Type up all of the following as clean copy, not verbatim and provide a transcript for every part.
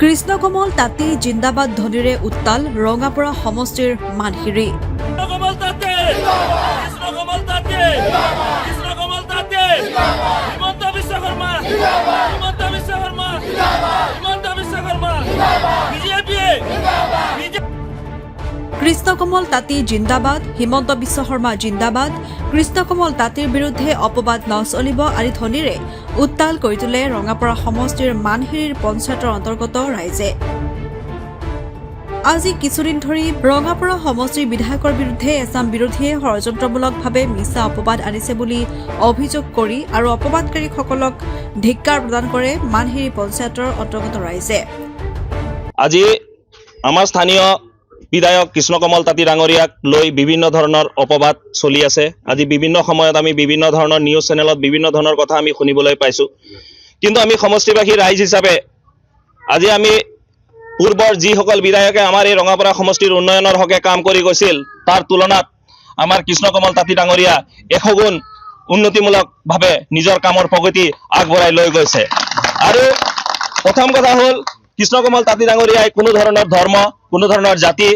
কৃষ্ণকমল তাঁতী জিন্দাবাদ ধ্বনিৰে উত্তাল ৰঙাপৰা সমষ্টিৰ মানসিৰি। কৃষ্ণকমল তাঁতী জিন্দাবাদ, হিমন্ত বিশ্ব শৰ্মা জিন্দাবাদ, কৃষ্ণকমল তাঁতীৰ বিৰুদ্ধে অপবাদ নচলিব আদি ধ্বনিৰে উত্তাল কৰি তোলে ৰঙাপৰা সমষ্টিৰ মানসিৰিৰ পঞ্চায়তৰ অন্তৰ্গত ৰাইজে। আজি কিছুদিন ধৰি ৰঙাপৰা সমষ্টিৰ বিধায়কৰ বিৰুদ্ধে এচাম বিৰোধীয়ে ষড়যন্ত্ৰমূলকভাৱে মিছা অপবাদ আনিছে বুলি অভিযোগ কৰি আৰু অপবাদকাৰীসকলক ধিক্কাৰ প্ৰদান কৰে মানসিৰি পঞ্চায়তৰ অন্তৰ্গত ৰাইজে। আজি আমাৰ স্থানীয় বিধায়ক কৃষ্ণকমল তাঁতী ডাঙৰীয়াক লৈ বিভিন্ন ধৰণৰ অপবাদ চলি আছে। আজি বিভিন্ন সময়ত আমি বিভিন্ন ধৰণৰ নিউজ চেনেলত বিভিন্ন ধৰণৰ কথা আমি শুনিবলৈ পাইছোঁ। কিন্তু আমি সমষ্টিবাসী ৰাইজ হিচাপে আজি আমি পূৰ্বৰ যিসকল বিধায়কে আমাৰ এই ৰঙাপৰা সমষ্টিৰ উন্নয়নৰ হকে কাম কৰি গৈছিল তাৰ তুলনাত আমাৰ কৃষ্ণকমল তাঁতী ডাঙৰীয়া 100 গুণ উন্নতিমূলকভাৱে নিজৰ কামৰ প্ৰগতি আগবঢ়াই লৈ গৈছে। আৰু প্ৰথম কথা হ'ল কৃষ্ণকমল তাঁতী ডাঙৰীয়াই কোনো ধৰণৰ ধৰ্ম, কোনো ধৰণৰ জাতি,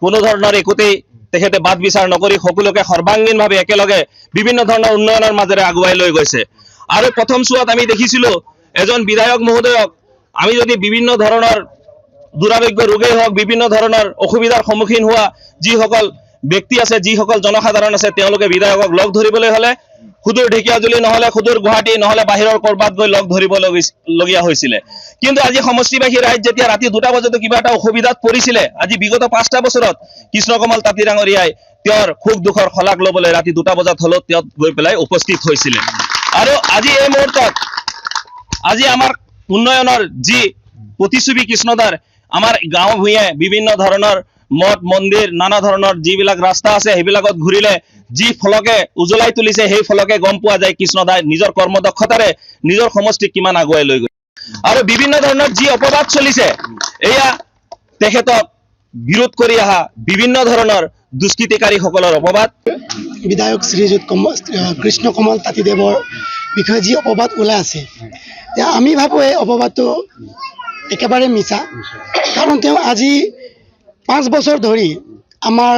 কোনো ধৰণৰ একোতেই তেখেতে বাদ বিচাৰ নকৰি সকলোকে সৰ্বাংগীনভাৱে একেলগে বিভিন্ন ধৰণৰ উন্নয়নৰ মাজেৰে আগুৱাই লৈ গৈছে। আৰু প্ৰথম চোৱাত আমি দেখিছিলোঁ এজন বিধায়ক মহোদয়ক আমি যদি বিভিন্ন ধৰণৰ দুৰাৰোগ্য ৰোগেই হওক, বিভিন্ন ধৰণৰ অসুবিধাৰ সন্মুখীন হোৱা যিসকল ব্যক্তি আছে, যিসকল জনসাধাৰণ আছে, তেওঁলোকে বিধায়কক লগ ধৰিবলৈ হ'লে সুদূৰ ঢেকীয়াজুলি নহ'লে সুদূৰ গুৱাহাটী নহ'লে বাহিৰৰ ক'ৰবাত গৈ লগ ধৰিবলগীয়া হৈছিলে। কিন্তু আজি সমষ্টিবাসী ৰাইজ যেতিয়া ৰাতি 2টা বজাতো কিবা এটা অসুবিধাত পৰিছিলে, আজি বিগত 5টা বছৰত কৃষ্ণকমল তাঁতী ডাঙৰীয়াই তেওঁৰ সুখ দুখৰ শলাগ ল'বলৈ ৰাতি 2টা বজাত হ'লেও তেওঁ গৈ পেলাই উপস্থিত হৈছিলে। আৰু আজি এই মুহূৰ্তত আজি আমাৰ উন্নয়নৰ যি প্ৰতিচ্ছবি কৃষ্ণদাৰ আমাৰ গাঁও ভূঞে বিভিন্ন ধৰণৰ মঠ মন্দিৰ নানা ধৰণৰ যিবিলাক ৰাস্তা আছে সেইবিলাকত ঘূৰিলে যি ফলকে উজ্বলাই তুলিছে সেই ফলকে গম পোৱা যায় কৃষ্ণদাই নিজৰ কৰ্মদক্ষতাৰে নিজৰ সমষ্টিক কিমান আগুৱাই লৈ গৈছে। আৰু বিভিন্ন ধৰণৰ যি অপবাদ চলিছে এয়া তেখেতক বিৰোধ কৰি অহা বিভিন্ন ধৰণৰ দুষ্কৃতিকাৰীসকলৰ অপবাদ। বিধায়ক শ্ৰীযুত কৃষ্ণকমল তাঁতীদেৱৰ বিষয়ে যি অপবাদ ওলাই আছে, আমি ভাবোঁ এই অপবাদটো একেবাৰে মিছা। কাৰণ তেওঁ আজি 5 বছৰ ধৰি আমাৰ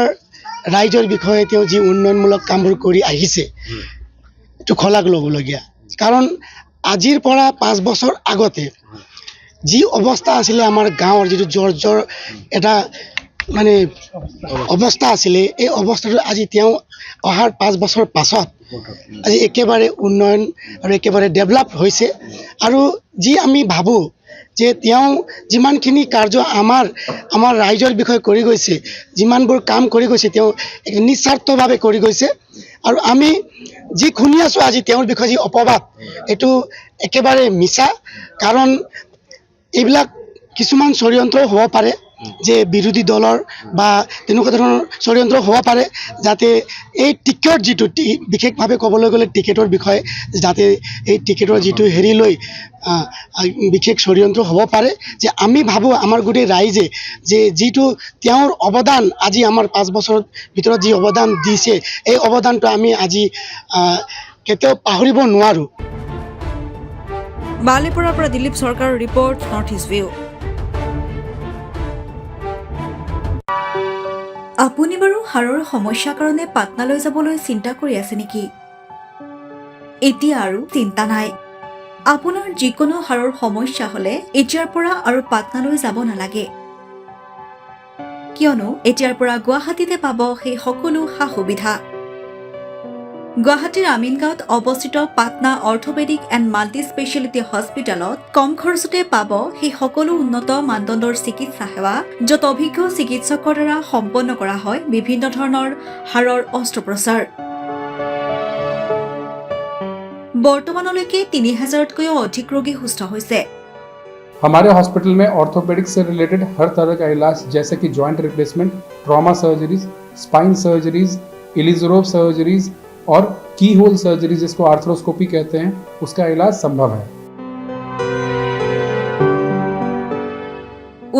ৰাইজৰ বিষয়ে তেওঁ যি উন্নয়নমূলক কামবোৰ কৰি আহিছে এইটো শলাগ ল'বলগীয়া। কাৰণ আজিৰ পৰা 5 বছৰ আগতে যি অৱস্থা আছিলে আমাৰ গাঁৱৰ যিটো জৰ্জৰ এটা মানে অৱস্থা আছিলে, এই অৱস্থাটো আজি তেওঁ অহাৰ 5 বছৰ পাছত আজি একেবাৰে উন্নয়ন আৰু একেবাৰে ডেভেলপ হৈছে। আৰু যি আমি ভাবোঁ যে তেওঁ যিমানখিনি কাৰ্য আমাৰ ৰাইজৰ বিষয়ে কৰি গৈছে, যিমানবোৰ কাম কৰি গৈছে তেওঁ নিস্বাৰ্থভাৱে কৰি গৈছে। আৰু আমি যি শুনি আছোঁ আজি তেওঁৰ বিষয়ে যি অপবাদ, এইটো একেবাৰে মিছা। কাৰণ এইবিলাক কিছুমান ষড়যন্ত্ৰ হ'ব পাৰে যে বিৰোধী দলৰ বা তেনেকুৱা ধৰণৰ ষড়যন্ত্ৰ হ'ব পাৰে যাতে এই টিকেট যিটো বিশেষভাৱে ক'বলৈ গ'লে টিকেটৰ বিষয়ে যাতে এই টিকেটৰ যিটো হেৰি লৈ বিশেষ ষড়যন্ত্ৰ হ'ব পাৰে। যে আমি ভাবোঁ আমাৰ গোটেই ৰাইজে যে যিটো তেওঁৰ অৱদান আজি আমাৰ 5 বছৰৰ ভিতৰত যি অৱদান দিছে এই অৱদানটো আমি আজি কেতিয়াও পাহৰিব নোৱাৰোঁ। বালিপৰাৰ পৰা দিলীপ চৰকাৰৰ ৰিপৰ্ট, নৰ্থ ইষ্ট ভিউ। আপুনি বাৰু হাড়ৰ সমস্যাৰ কাৰণে পাটনালৈ যাবলৈ চিন্তা কৰি আছে নেকি? এতিয়া আৰু চিন্তা নাই। আপোনাৰ যিকোনো হাড়ৰ সমস্যা হ'লে এতিয়াৰ পৰা আৰু পাটনালৈ যাব নালাগে, কিয়নো এতিয়াৰ পৰা গুৱাহাটীতে পাব সেই সকলো সা সুবিধা। গুৱাহাটীৰ আমিনগাঁৱত অৱস্থিত Patna orthopaedic and multi speciality হস্পিটেলত কম খৰচতে পাব সেই সকলো উন্নত মানদণ্ডৰ চিকিৎসা সেৱা, য'ত অভিজ্ঞ চিকিৎসকৰ দ্বাৰা সম্পন্ন কৰা হয় বিভিন্ন ধৰণৰ হাড়ৰ অস্ত্ৰোপচাৰ। বৰ্তমানলৈকে 3000তকৈও অধিক ৰোগী সুস্থ হৈছে। हमारे हॉस्पिटल में ऑर्थोपेडिक से रिलेटेड हर तरह का इलाज जैसे कि joint replacement, trauma surgeries, spine surgeries, Ilizarov surgeries और की होल सर्जरी जिसको आर्थ्रोस्कोपी कहते हैं, उसका इलाज संभव है।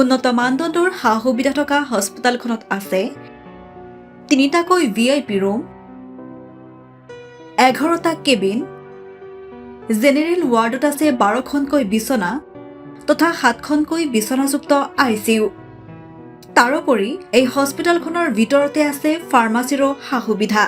উন্নত মানদণ্ডৰ সা সুবিধা থকা হস্পিটেলখনত আছে 3টাকৈ VIP ৰুম, 11টা কেবিন, জেনেৰেল ৱাৰ্ডত আছে 12খনকৈ বিচনা তথা 7খনকৈ বিচনাযুক্ত ICU। তাৰোপৰি এই হস্পিটেলখনৰ ভিতৰতে আছে ফাৰ্মাচীৰো সা-সুবিধা।